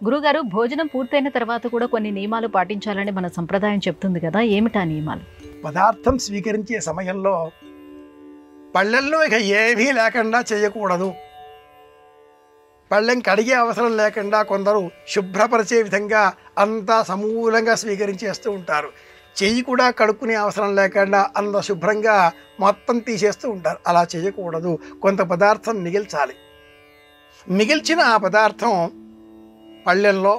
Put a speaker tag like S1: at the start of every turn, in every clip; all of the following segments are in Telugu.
S1: గురుగారు భోజనం పూర్తయిన తర్వాత కూడా కొన్ని నియమాలు పాటించాలని మన సంప్రదాయం చెప్తుంది కదా, ఏమిటా నియమాలు?
S2: పదార్థం స్వీకరించే సమయంలో పళ్ళెల్లో ఇక ఏమీ లేకుండా చేయకూడదు. పళ్ళెం కడిగే అవసరం లేకుండా కొందరు శుభ్రపరిచే విధంగా అంతా సమూలంగా స్వీకరించేస్తూ ఉంటారు. చెయ్యి కూడా కడుక్కునే అవసరం లేకుండా అంత శుభ్రంగా మొత్తం తీసేస్తూ ఉంటారు. అలా చేయకూడదు. కొంత పదార్థం మిగిల్చాలి. మిగిల్చిన ఆ పదార్థం పళ్ళెల్లో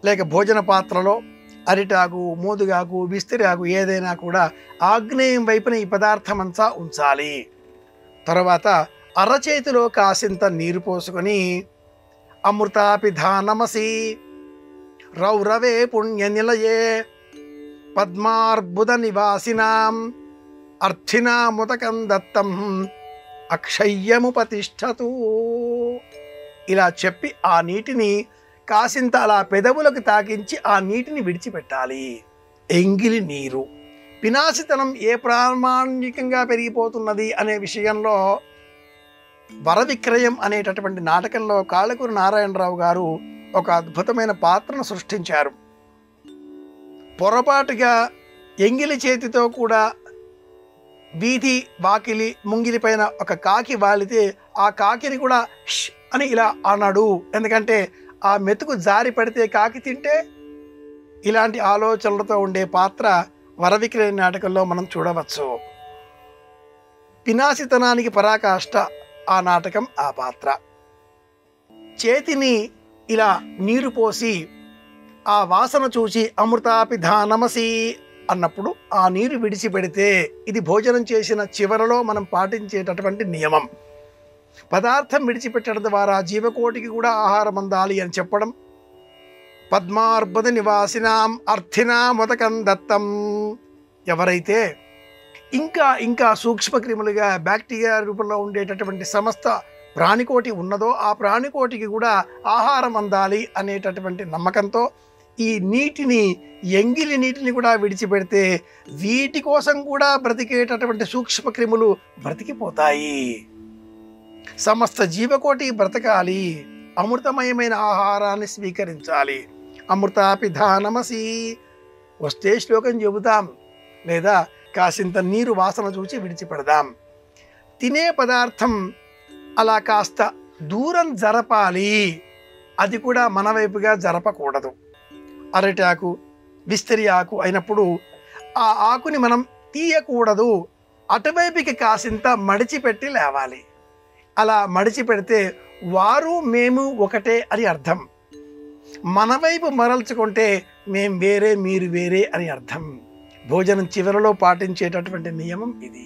S2: లేక భోజన పాత్రలో అరిటాకు, మోదుగాకు, విస్తరాకు ఏదైనా కూడా ఆగ్నేయం వైపున ఈ పదార్థమంతా ఉంచాలి. తర్వాత అరచేతిలో కాసింత నీరు పోసుకొని అమృతాపిధానమసి రౌరవే పుణ్య నిలయే పద్మార్బుద నివాసినాం అర్థినాముదకం దత్తం అక్షయ్యముపతిష్ఠతు ఇలా చెప్పి ఆ నీటిని కాసింత అలా పెదవులకు తాకించి ఆ నీటిని విడిచిపెట్టాలి. ఎంగిలి నీరు. పినాసితనం ఏ ప్రామాణికంగా పెరిగిపోతున్నది అనే విషయంలో వరవిక్రయం అనేటటువంటి నాటకంలో కాళ్ళకూరి నారాయణరావు గారు ఒక అద్భుతమైన పాత్రను సృష్టించారు. పొరపాటుగా ఎంగిలి చేతితో కూడా వీధి వాకిలి ముంగిలిపైన ఒక కాకి వాలితే ఆ కాకిని కూడా ష్ అని ఇలా అన్నాడు. ఎందుకంటే ఆ మెతుకు జారి పడితే కాకి తింటే. ఇలాంటి ఆలోచనలతో ఉండే పాత్ర వరవిక్రయ నాటకంలో మనం చూడవచ్చు. పినాసితనానికి పరాకాష్ట ఆ నాటకం, ఆ పాత్ర. చేతిని ఇలా నీరు పోసి ఆ వాసన చూసి అమృతాపిధానమసి అన్నప్పుడు ఆ నీరు విడిచిపెడితే ఇది భోజనం చేసిన చివరలో మనం పాటించేటటువంటి నియమం. పదార్థం విడిచిపెట్టడం ద్వారా జీవకోటికి కూడా ఆహారం అందాలి అని చెప్పడం. పద్మార్బుద నివాసినాం అర్థినాముదకం దత్తం. ఎవరైతే ఇంకా సూక్ష్మక్రిములుగా బ్యాక్టీరియా రూపంలో ఉండేటటువంటి సమస్త ప్రాణికోటి ఉన్నదో ఆ ప్రాణికోటికి కూడా ఆహారం అందాలి అనేటటువంటి నమ్మకంతో ఈ నీటిని, ఎంగిలి నీటిని కూడా విడిచిపెడితే వీటి కోసం కూడా బ్రతికేటటువంటి సూక్ష్మక్రిములు బ్రతికిపోతాయి. సమస్త జీవకోటి బ్రతకాలి. అమృతమయమైన ఆహారాన్ని స్వీకరించాలి. అమృతాపిధానమసి వస్తే శ్లోకం చెబుతాం, లేదా కాసింత నీరు వాసన చూసి విడిచిపెడదాం. తినే పదార్థం అలా కాస్త దూరం జరపాలి. అది కూడా మన వైపుగా జరపకూడదు. అరటాకు, విస్తరి ఆకు అయినప్పుడు ఆ ఆకుని మనం తీయకూడదు. అటువైపుకి కాసింత మడిచిపెట్టి లేవాలి. అలా మడిచిపెడితే వారు మేము ఒకటే అని అర్థం. మన వైపు మరల్చుకుంటే మేం వేరే మీరు వేరే అని అర్థం. భోజనం చివరలో పాటించేటటువంటి నియమం ఇది.